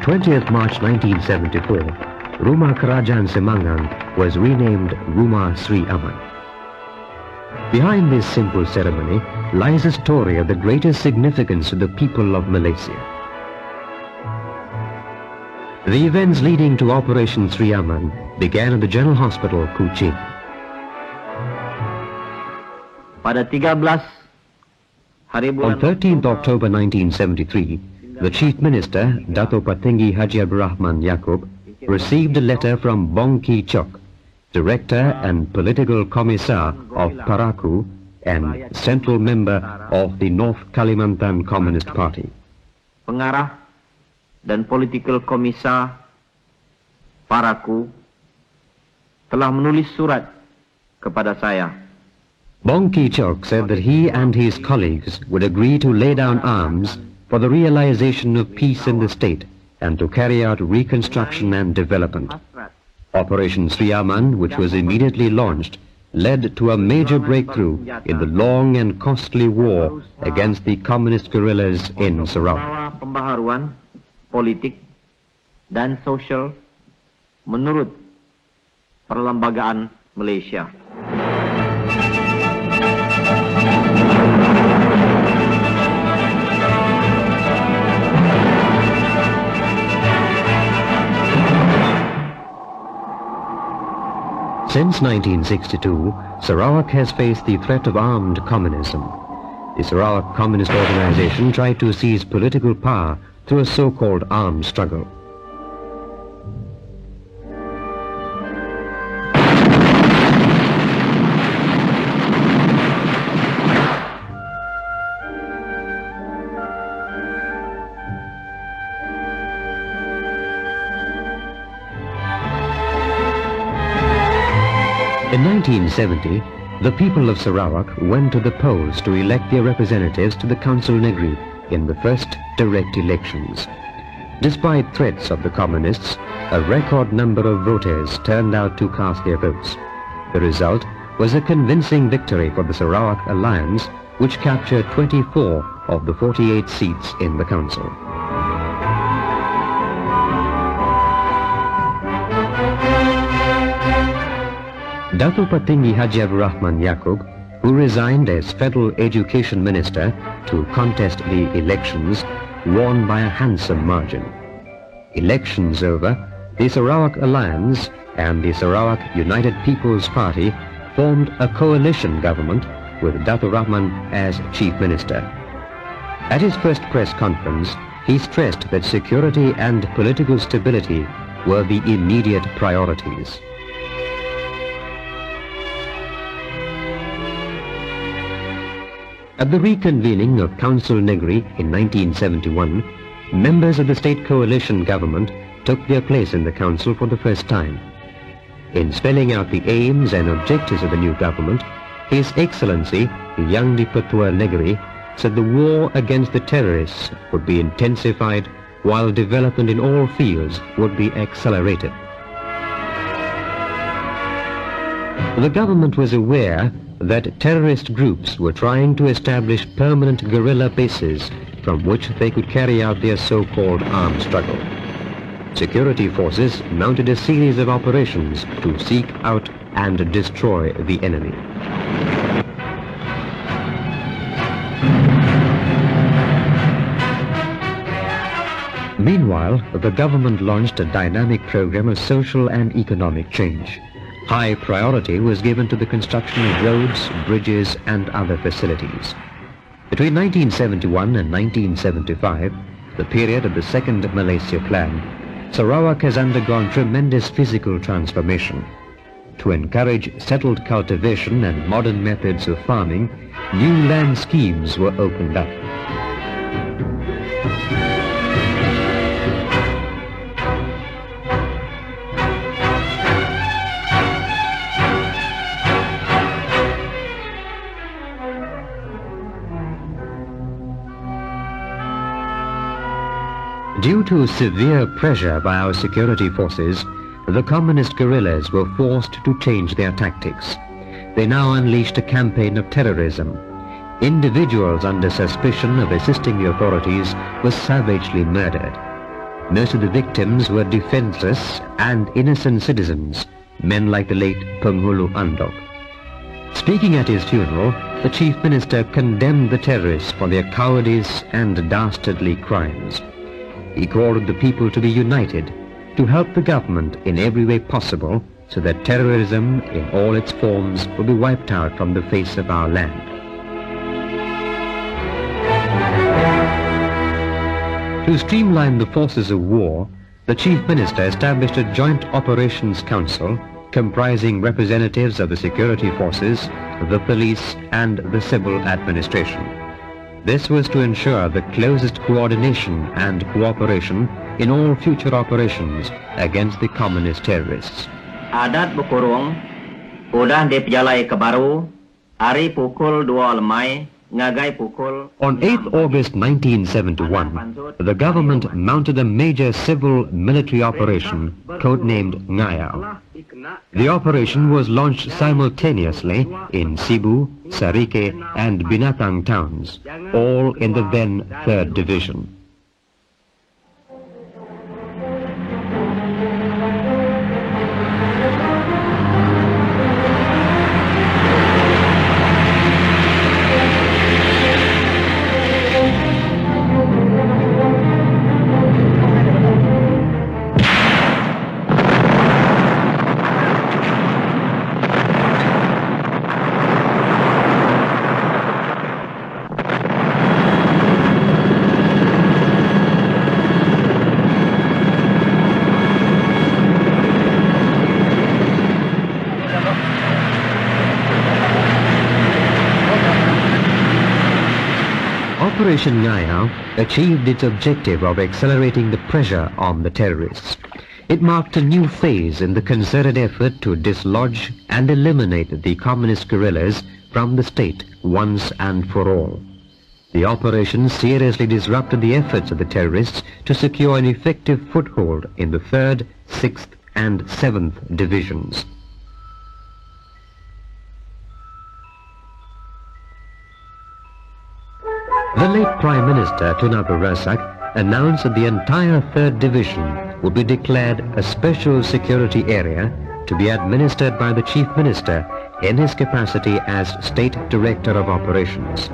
20th March 1974, Rumah Kerajaan Semangang was renamed Rumah Sri Aman. Behind this simple ceremony lies a story of the greatest significance to the people of Malaysia. The events leading to Operation Sri Aman began at the General Hospital, Kuching. On 13th October 1973, the Chief Minister, Dato' Patinggi Haji Abdul Rahman Yaakob, received a letter from Bong Ki Chok, Director and Political Commissar of Paraku and Central Member of the North Kalimantan Communist Party. Pengarah dan Political Commissar Paraku telah menulis surat kepada saya. Bong Ki Chok said that he and his colleagues would agree to lay down arms for the realization of peace in the state and to carry out reconstruction and development. Operation Sri Aman, which was immediately launched, led to a major breakthrough in the long and costly war against the communist guerrillas in Sarawak. Pembaharuan politik dan sosial menurut perlembagaan Malaysia. Since 1962, Sarawak has faced the threat of armed communism. The Sarawak Communist Organization tried to seize political power through a so-called armed struggle. In 1970, the people of Sarawak went to the polls to elect their representatives to the Council Negeri in the first direct elections. Despite threats of the communists, a record number of voters turned out to cast their votes. The result was a convincing victory for the Sarawak Alliance, which captured 24 of the 48 seats in the council. Dato' Patinggi Haji Abdul Rahman Yaakob, who resigned as Federal Education Minister to contest the elections, won by a handsome margin. Elections over, the Sarawak Alliance and the Sarawak United People's Party formed a coalition government with Dato' Rahman as Chief Minister. At his first press conference, he stressed that security and political stability were the immediate priorities. At the reconvening of Council Negeri in 1971, members of the state coalition government took their place in the council for the first time. In spelling out the aims and objectives of the new government, His Excellency, Yang di-Pertua Negeri, said the war against the terrorists would be intensified while development in all fields would be accelerated. The government was aware that terrorist groups were trying to establish permanent guerrilla bases from which they could carry out their so-called armed struggle. Security forces mounted a series of operations to seek out and destroy the enemy. Meanwhile, the government launched a dynamic program of social and economic change. High priority was given to the construction of roads, bridges, and other facilities. Between 1971 and 1975, the period of the Second Malaysia Plan, Sarawak has undergone tremendous physical transformation. To encourage settled cultivation and modern methods of farming, new land schemes were opened up. Due to severe pressure by our security forces, the communist guerrillas were forced to change their tactics. They now unleashed a campaign of terrorism. Individuals under suspicion of assisting the authorities were savagely murdered. Most of the victims were defenseless and innocent citizens, men like the late Penghulu Andok. Speaking at his funeral, the Chief Minister condemned the terrorists for their cowardice and dastardly crimes. He called on the people to be united, to help the government in every way possible so that terrorism in all its forms will be wiped out from the face of our land. To streamline the forces of war, the Chief Minister established a Joint Operations Council comprising representatives of the security forces, the police and the civil administration. This was to ensure the closest coordination and cooperation in all future operations against the communist terrorists. Adat Bukurung, udah dipejalai ke baru, hari pukul 2 lemai, ngagai pukul... On 8th August 1971, the government mounted a major civil military operation codenamed Ngayao. The operation was launched simultaneously in Cebu, Sarike and Binatang towns, all in the then 3rd Division. Operation Ngayao achieved its objective of accelerating the pressure on the terrorists. It marked a new phase in the concerted effort to dislodge and eliminate the communist guerrillas from the state once and for all. The operation seriously disrupted the efforts of the terrorists to secure an effective foothold in the 3rd, 6th and 7th Divisions. The late Prime Minister Tun Abdul Razak announced that the entire 3rd Division would be declared a special security area to be administered by the Chief Minister in his capacity as State Director of Operations.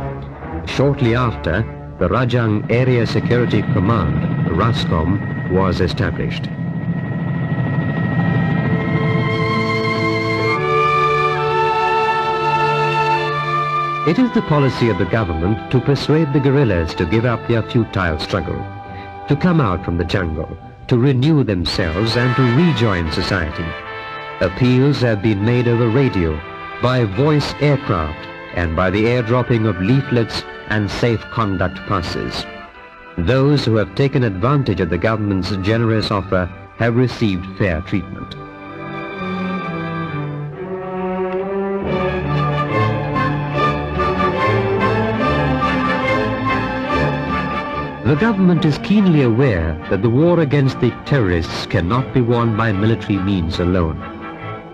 Shortly after, the Rajang Area Security Command, RASCOM, was established. It is the policy of the government to persuade the guerrillas to give up their futile struggle, to come out from the jungle, to renew themselves and to rejoin society. Appeals have been made over radio, by voice aircraft, and by the airdropping of leaflets and safe conduct passes. Those who have taken advantage of the government's generous offer have received fair treatment. The government is keenly aware that the war against the terrorists cannot be won by military means alone.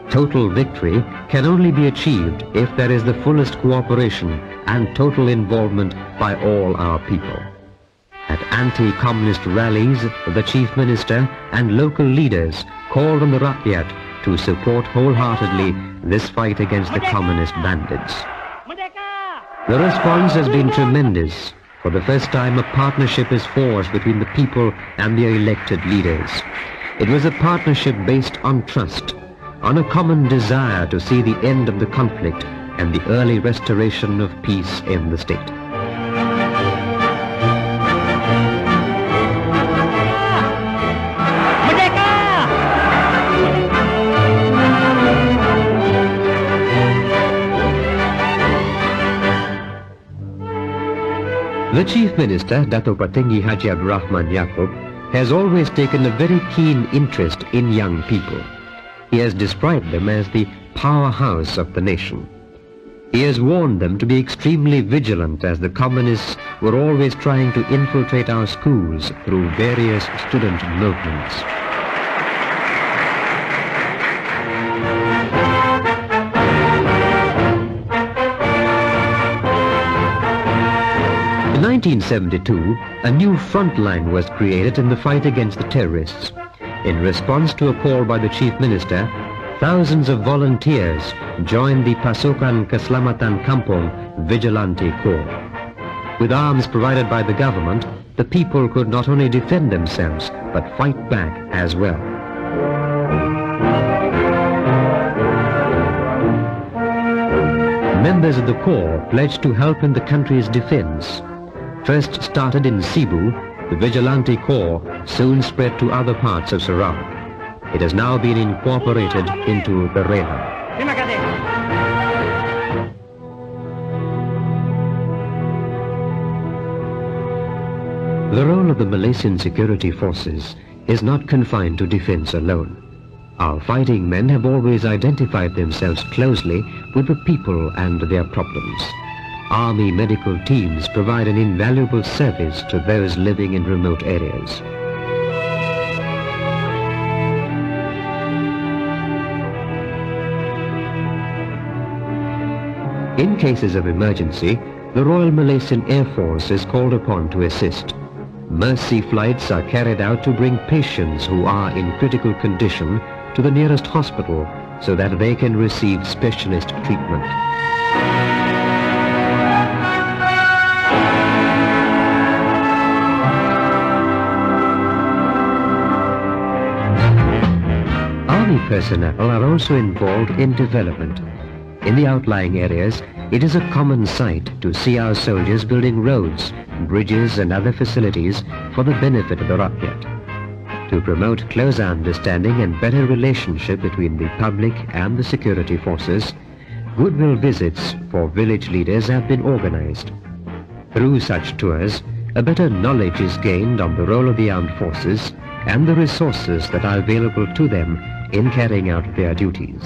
Total victory can only be achieved if there is the fullest cooperation and total involvement by all our people. At anti-communist rallies, the Chief Minister and local leaders called on the Rakyat to support wholeheartedly this fight against the communist bandits. The response has been tremendous. For the first time, a partnership is forged between the people and their elected leaders. It was a partnership based on trust, on a common desire to see the end of the conflict and the early restoration of peace in the state. The Chief Minister, Dato' Patinggi Haji Abdul Rahman Yaakob, has always taken a very keen interest in young people. He has described them as the powerhouse of the nation. He has warned them to be extremely vigilant as the communists were always trying to infiltrate our schools through various student movements. 1972, a new front line was created in the fight against the terrorists. In response to a call by the Chief Minister, thousands of volunteers joined the Pasukan Keselamatan Kampung Vigilante Corps. With arms provided by the government, the people could not only defend themselves, but fight back as well. Members of the Corps pledged to help in the country's defense. First started in Cebu, the Vigilante Corps soon spread to other parts of Sarawak. It has now been incorporated into the Rela. The role of the Malaysian security forces is not confined to defense alone. Our fighting men have always identified themselves closely with the people and their problems. Army medical teams provide an invaluable service to those living in remote areas. In cases of emergency, the Royal Malaysian Air Force is called upon to assist. Mercy flights are carried out to bring patients who are in critical condition to the nearest hospital so that they can receive specialist treatment. Army personnel are also involved in development. In the outlying areas, it is a common sight to see our soldiers building roads, bridges and other facilities for the benefit of the Rakyat. To promote closer understanding and better relationship between the public and the security forces, goodwill visits for village leaders have been organized. Through such tours, a better knowledge is gained on the role of the armed forces and the resources that are available to them in carrying out their duties.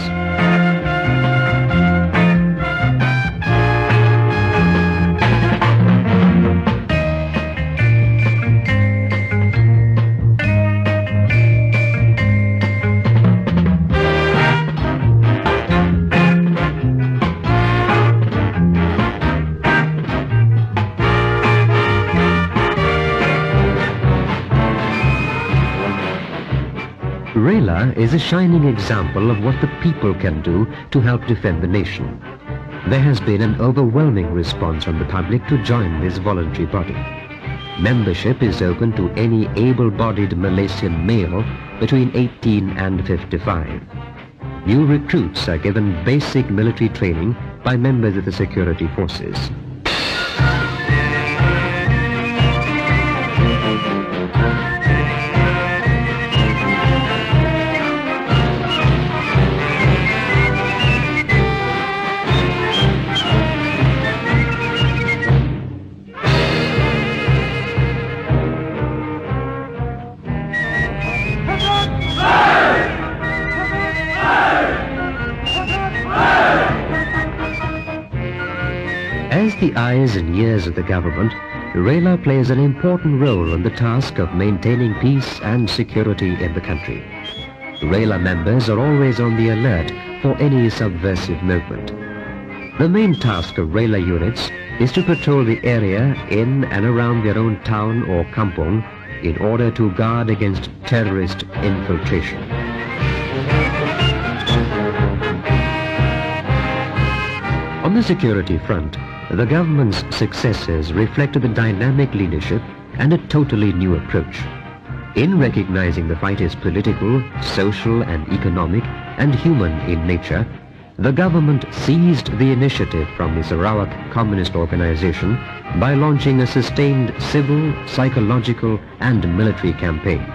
Rela is a shining example of what the people can do to help defend the nation. There has been an overwhelming response from the public to join this voluntary body. Membership is open to any able-bodied Malaysian male between 18 and 55. New recruits are given basic military training by members of the security forces. As the eyes and ears of the government, Rela plays an important role in the task of maintaining peace and security in the country. Rela members are always on the alert for any subversive movement. The main task of Rela units is to patrol the area in and around their own town or kampung in order to guard against terrorist infiltration. On the security front, the government's successes reflected the dynamic leadership and a totally new approach. In recognizing the fight is political, social and economic and human in nature, the government seized the initiative from the Sarawak Communist Organization by launching a sustained civil, psychological and military campaign.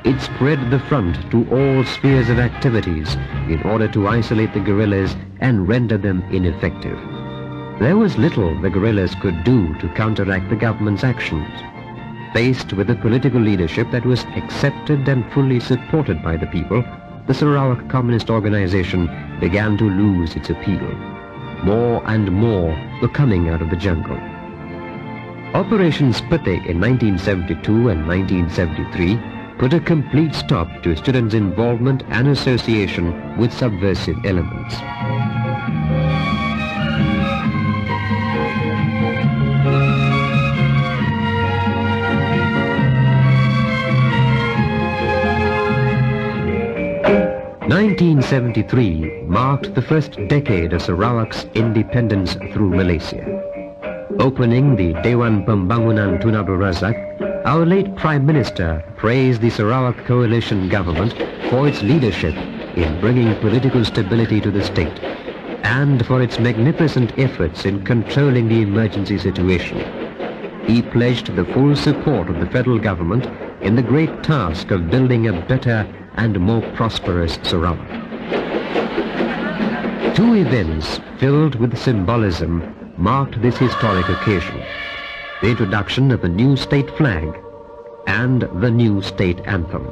It spread the front to all spheres of activities in order to isolate the guerrillas and render them ineffective. There was little the guerrillas could do to counteract the government's actions. Faced with a political leadership that was accepted and fully supported by the people, the Sarawak Communist Organization began to lose its appeal. More and more were coming out of the jungle. Operation Petik in 1972 and 1973 put a complete stop to students' involvement and association with subversive elements. 1973 marked the first decade of Sarawak's independence through Malaysia. Opening the Dewan Pembangunan Tun Abdul Razak, our late Prime Minister praised the Sarawak coalition government for its leadership in bringing political stability to the state and for its magnificent efforts in controlling the emergency situation. He pledged the full support of the federal government in the great task of building a better and more prosperous Sarawak. Two events filled with symbolism marked this historic occasion: the introduction of the new state flag and the new state anthem.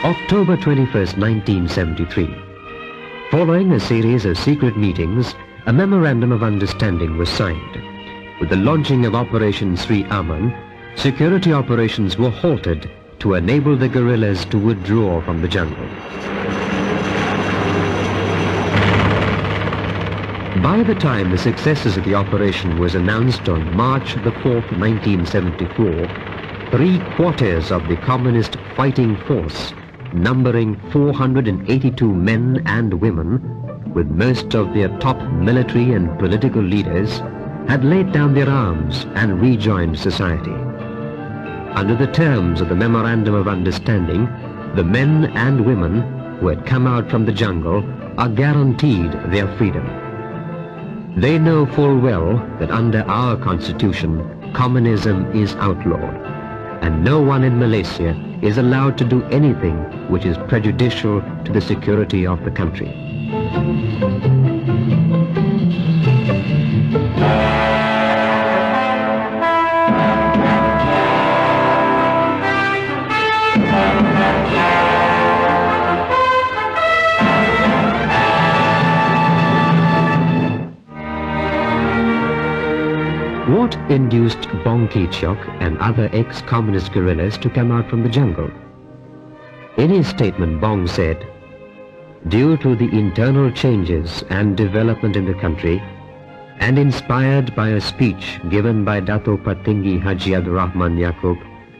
October 21st, 1973. Following a series of secret meetings, a memorandum of understanding was signed. With the launching of Operation Sri Aman, security operations were halted to enable the guerrillas to withdraw from the jungle. By the time the successes of the operation was announced on March the 4th, 1974, 3/4 of the communist fighting force, numbering 482 men and women, with most of their top military and political leaders, had laid down their arms and rejoined society. Under the terms of the Memorandum of Understanding, the men and women who had come out from the jungle are guaranteed their freedom. They know full well that under our constitution, communism is outlawed, and no one in Malaysia is allowed to do anything which is prejudicial to the security of the country. What induced Bong Ki-chok and other ex-communist guerrillas to come out from the jungle? In his statement, Bong said, "Due to the internal changes and development in the country, and inspired by a speech given by Dato' Patinggi Haji Abdul Rahman Yaakob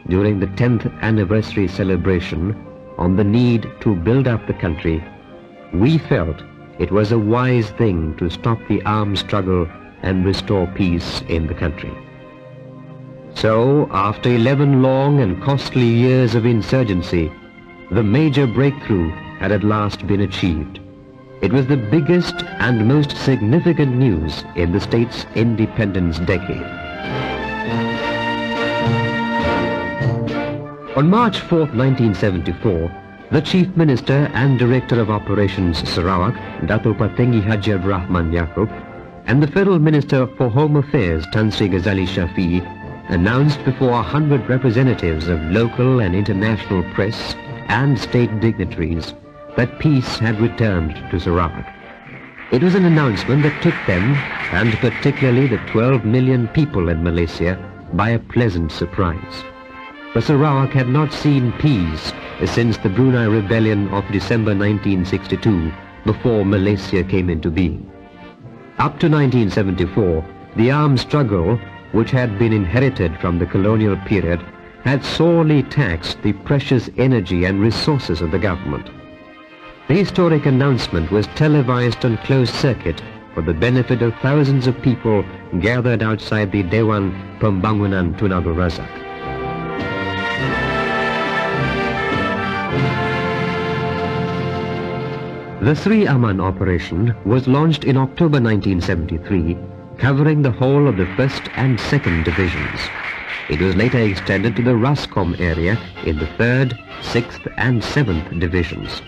during the 10th anniversary celebration on the need to build up the country, we felt it was a wise thing to stop the armed struggle and restore peace in the country." So, after 11 long and costly years of insurgency, the major breakthrough had at last been achieved. It was the biggest and most significant news in the state's independence decade. On March 4th, 1974, the Chief Minister and Director of Operations Sarawak, Dato' Patinggi Haji Abdul Rahman Yaakob, and the Federal Minister for Home Affairs, Tan Sri Ghazali Shafi'i, announced before 100 representatives of local and international press and state dignitaries that peace had returned to Sarawak. It was an announcement that took them, and particularly the 12 million people in Malaysia, by a pleasant surprise. For Sarawak had not seen peace since the Brunei Rebellion of December 1962, before Malaysia came into being. Up to 1974, the armed struggle, which had been inherited from the colonial period, had sorely taxed the precious energy and resources of the government. The historic announcement was televised on closed circuit for the benefit of thousands of people gathered outside the Dewan Pembangunan Tun Abdul Razak. The Sri Aman operation was launched in October 1973, covering the whole of the 1st and 2nd divisions. It was later extended to the Rascom area in the 3rd, 6th and 7th divisions.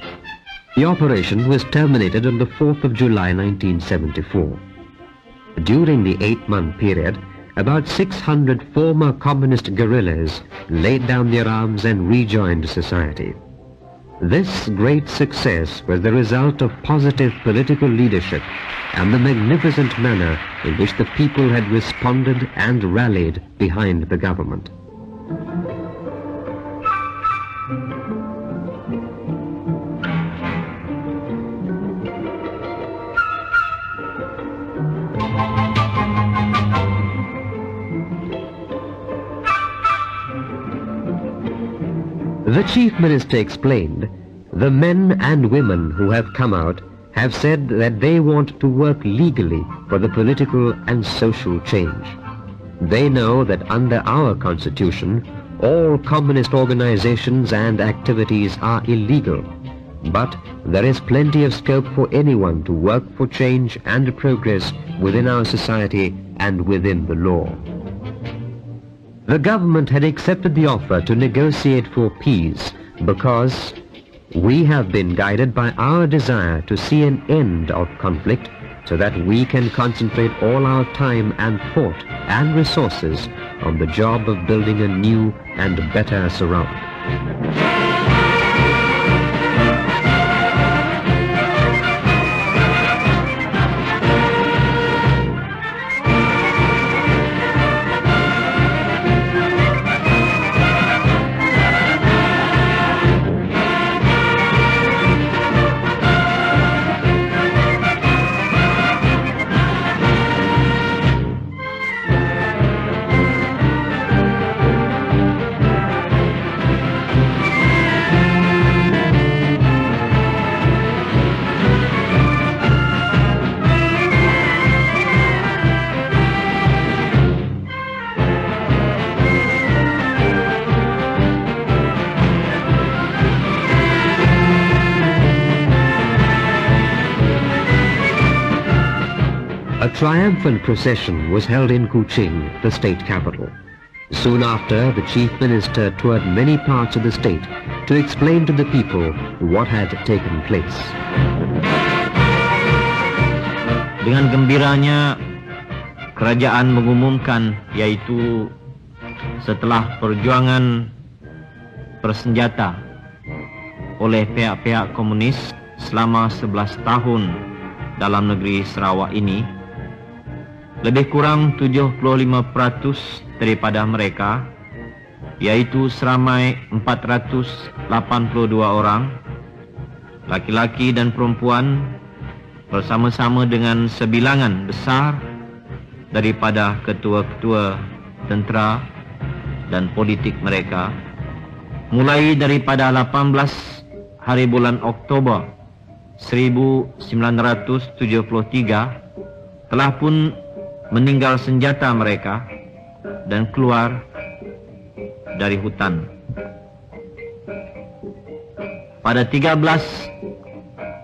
The operation was terminated on the 4th of July 1974. During the 8-month period, about 600 former communist guerrillas laid down their arms and rejoined society. This great success was the result of positive political leadership and the magnificent manner in which the people had responded and rallied behind the government. The Chief Minister explained, the men and women who have come out have said that they want to work legally for the political and social change. They know that under our constitution, all communist organizations and activities are illegal, but there is plenty of scope for anyone to work for change and progress within our society and within the law. The government had accepted the offer to negotiate for peace because we have been guided by our desire to see an end of conflict so that we can concentrate all our time and thought and resources on the job of building a new and better surround. A triumphant procession was held in Kuching, the state capital. Soon after, the Chief Minister toured many parts of the state to explain to the people what had taken place. Dengan gembiranya, kerajaan mengumumkan, yaitu setelah perjuangan bersenjata oleh pihak-pihak komunis selama 11 tahun dalam negeri Sarawak ini, lebih kurang 75% daripada mereka, yaitu seramai 482 orang, laki-laki dan perempuan, bersama-sama dengan sebilangan besar daripada ketua-ketua tentera dan politik mereka, mulai daripada 18 hari bulan Oktober 1973 telah pun meninggal senjata mereka dan keluar dari hutan. Pada 13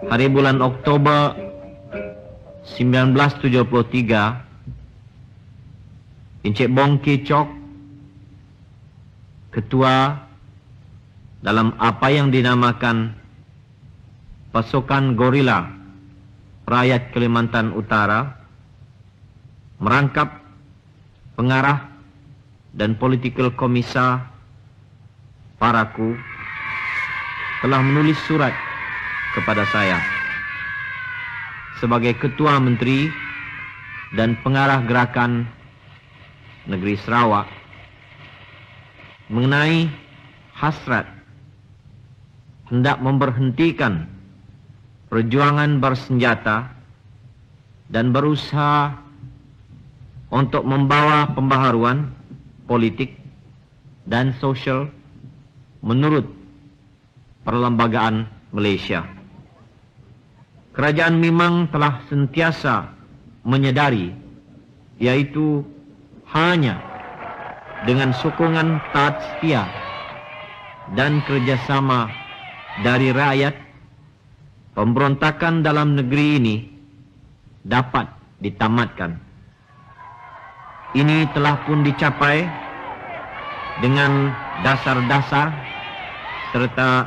hari bulan Oktober 1973, Encik Bong Ki Chok, ketua dalam apa yang dinamakan pasukan gorila Rakyat Kalimantan Utara, merangkap pengarah dan political komisa Paraku, telah menulis surat kepada saya sebagai Ketua Menteri dan pengarah gerakan negeri Sarawak mengenai hasrat hendak memberhentikan perjuangan bersenjata dan berusaha untuk membawa pembaharuan politik dan sosial menurut perlembagaan Malaysia. Kerajaan memang telah sentiasa menyedari, yaitu hanya dengan sokongan taat setia dan kerjasama dari rakyat, pemberontakan dalam negeri ini dapat ditamatkan. Ini telah pun dicapai dengan dasar-dasar serta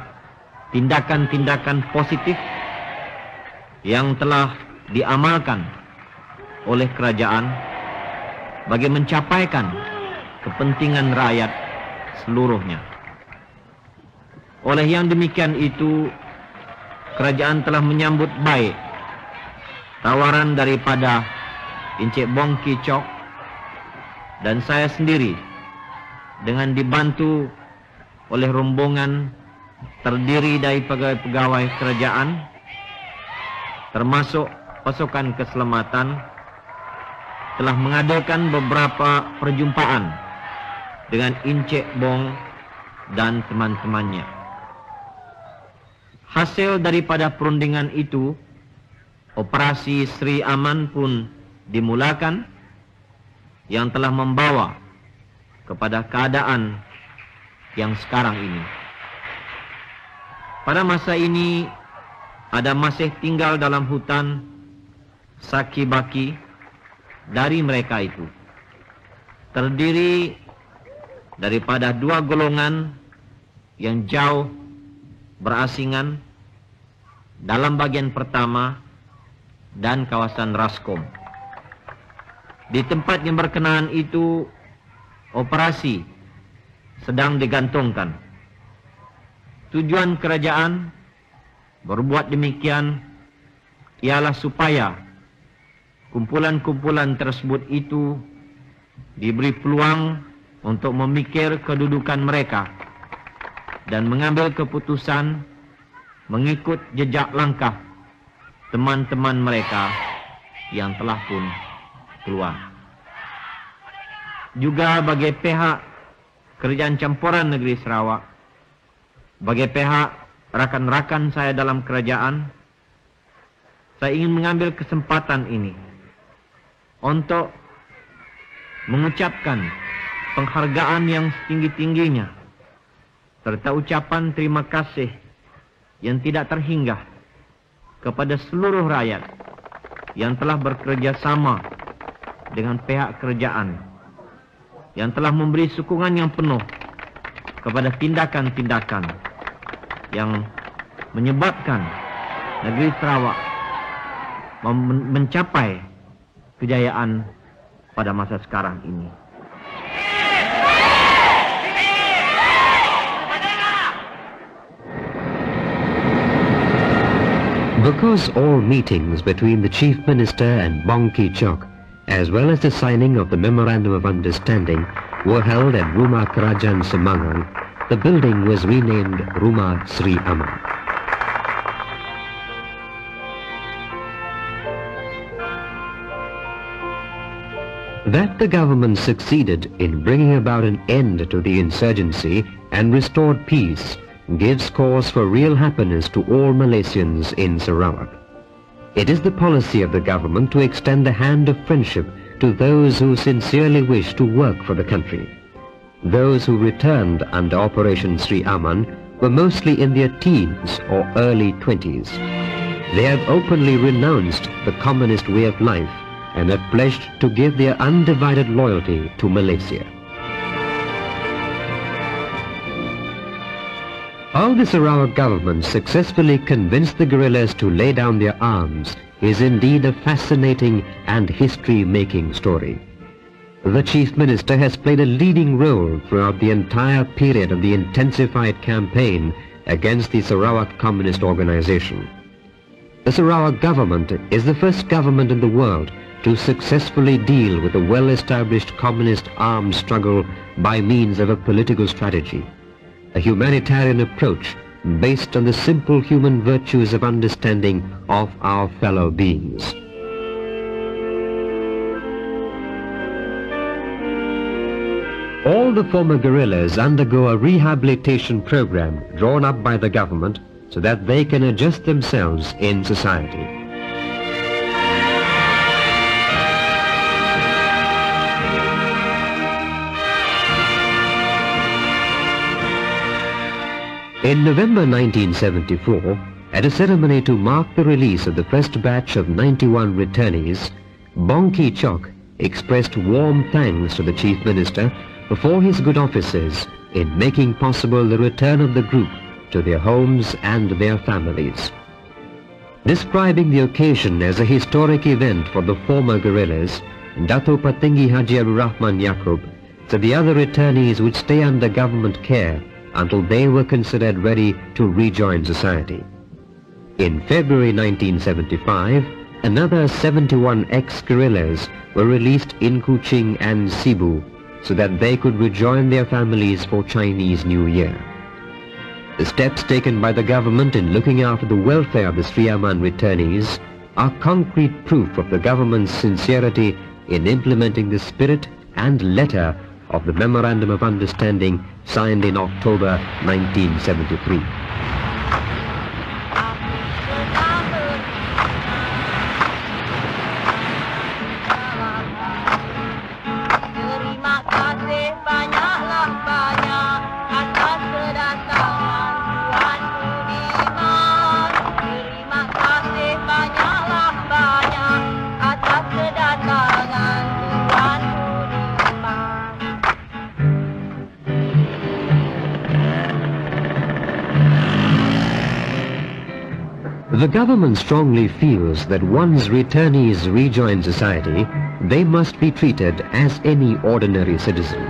tindakan-tindakan positif yang telah diamalkan oleh kerajaan bagi mencapaikan kepentingan rakyat seluruhnya. Oleh yang demikian itu, kerajaan telah menyambut baik tawaran daripada Encik Bong Kicok dan saya sendiri dengan dibantu oleh rombongan terdiri dari pegawai-pegawai kerajaan termasuk pasukan keselamatan telah mengadakan beberapa perjumpaan dengan Encik Bong dan teman-temannya. Hasil daripada perundingan itu, operasi Sri Aman pun dimulakan yang telah membawa kepada keadaan yang sekarang ini. Pada masa ini, ada masih tinggal dalam hutan saki-baki dari mereka itu. Terdiri daripada dua golongan yang jauh berasingan dalam bagian pertama dan kawasan Raskom. Di tempat yang berkenaan itu, operasi sedang digantungkan. Tujuan kerajaan berbuat demikian ialah supaya kumpulan-kumpulan tersebut itu diberi peluang untuk memikir kedudukan mereka dan mengambil keputusan mengikut jejak langkah teman-teman mereka yang telah pun keluar. Juga bagi pihak kerajaan campuran negeri Sarawak, bagi pihak rakan-rakan saya dalam kerajaan, saya ingin mengambil kesempatan ini untuk mengucapkan penghargaan yang setinggi-tingginya serta ucapan terima kasih yang tidak terhingga kepada seluruh rakyat yang telah bekerja sama dengan pihak kerajaan, yang telah memberi sokongan yang penuh kepada tindakan-tindakan yang menyebabkan negeri Sarawak mencapai kejayaan pada masa sekarang ini. Because all meetings between the Chief Minister and Bong Kicok, as well as the signing of the Memorandum of Understanding, were held at Rumah Kerajaan Semangang, the building was renamed Rumah Sri Aman. That the government succeeded in bringing about an end to the insurgency and restored peace gives cause for real happiness to all Malaysians in Sarawak. It is the policy of the government to extend the hand of friendship to those who sincerely wish to work for the country. Those who returned under Operation Sri Aman were mostly in their teens or early 20s. They have openly renounced the communist way of life and have pledged to give their undivided loyalty to Malaysia. How the Sarawak government successfully convinced the guerrillas to lay down their arms is indeed a fascinating and history-making story. The Chief Minister has played a leading role throughout the entire period of the intensified campaign against the Sarawak Communist Organization. The Sarawak government is the first government in the world to successfully deal with a well-established communist armed struggle by means of a political strategy, a humanitarian approach based on the simple human virtues of understanding of our fellow beings. All the former guerrillas undergo a rehabilitation program drawn up by the government so that they can adjust themselves in society. In November 1974, at a ceremony to mark the release of the first batch of 91 returnees, Bongki Chok expressed warm thanks to the Chief Minister for his good offices in making possible the return of the group to their homes and their families. Describing the occasion as a historic event for the former guerrillas, Dato' Patinggi Haji Abdul Rahman Yaakob said the other returnees would stay under government care until they were considered ready to rejoin society. In February 1975, another 71 ex-guerrillas were released in Kuching and Cebu so that they could rejoin their families for Chinese New Year. The steps taken by the government in looking after the welfare of the Sri Aman returnees are concrete proof of the government's sincerity in implementing the spirit and letter of the Memorandum of Understanding signed in October 1973. The government strongly feels that once returnees rejoin society, they must be treated as any ordinary citizen.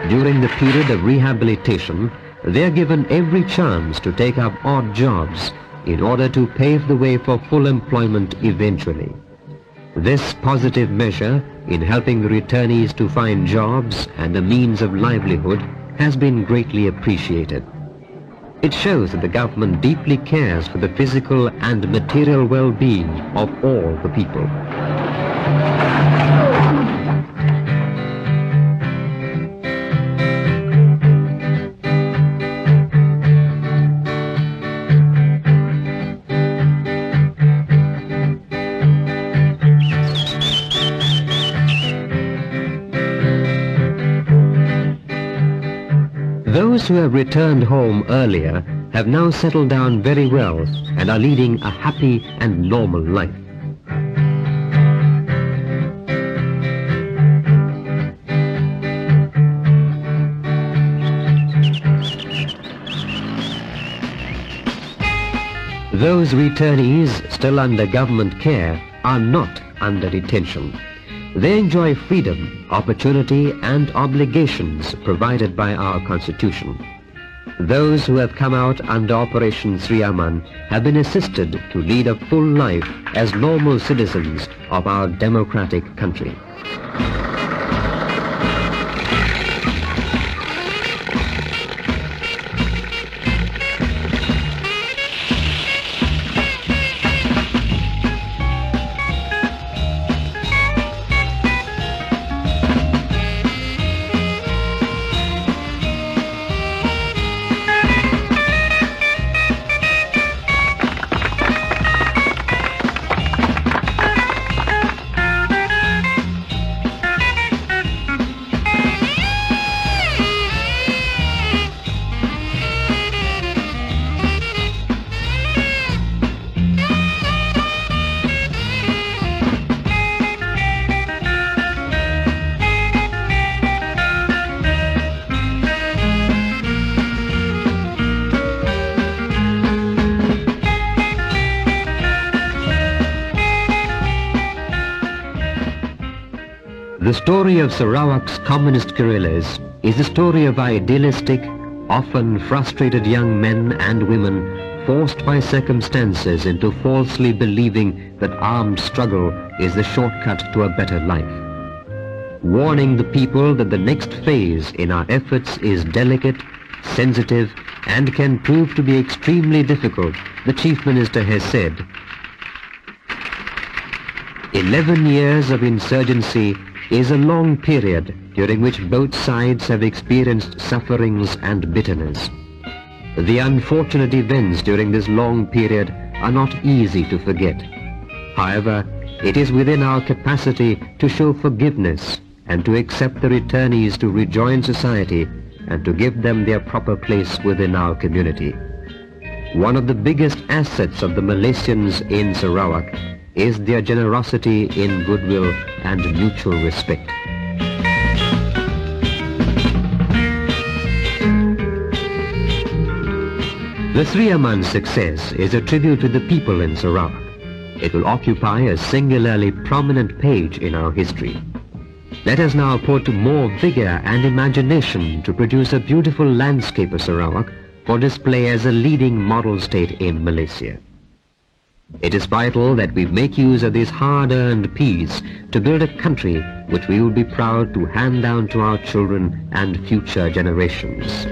During the period of rehabilitation, they are given every chance to take up odd jobs in order to pave the way for full employment eventually. This positive measure in helping the returnees to find jobs and a means of livelihood has been greatly appreciated. It shows that the government deeply cares for the physical and material well-being of all the people. Those who have returned home earlier have now settled down very well and are leading a happy and normal life. Those returnees still under government care are not under detention. They enjoy freedom, opportunity and obligations provided by our Constitution. Those who have come out under Operation Sri Aman have been assisted to lead a full life as normal citizens of our democratic country. The story of Sarawak's communist guerrillas is the story of idealistic, often frustrated young men and women forced by circumstances into falsely believing that armed struggle is the shortcut to a better life. Warning the people that the next phase in our efforts is delicate, sensitive and can prove to be extremely difficult, the Chief Minister has said. 11 years of insurgency is a long period during which both sides have experienced sufferings and bitterness. The unfortunate events during this long period are not easy to forget. However, it is within our capacity to show forgiveness and to accept the returnees to rejoin society and to give them their proper place within our community. One of the biggest assets of the Malaysians in Sarawak is their generosity in goodwill and mutual respect. The Sri Aman's success is a tribute to the people in Sarawak. It will occupy a singularly prominent page in our history. Let us now put more vigor and imagination to produce a beautiful landscape of Sarawak for display as a leading model state in Malaysia. It is vital that we make use of these hard-earned peas to build a country which we will be proud to hand down to our children and future generations.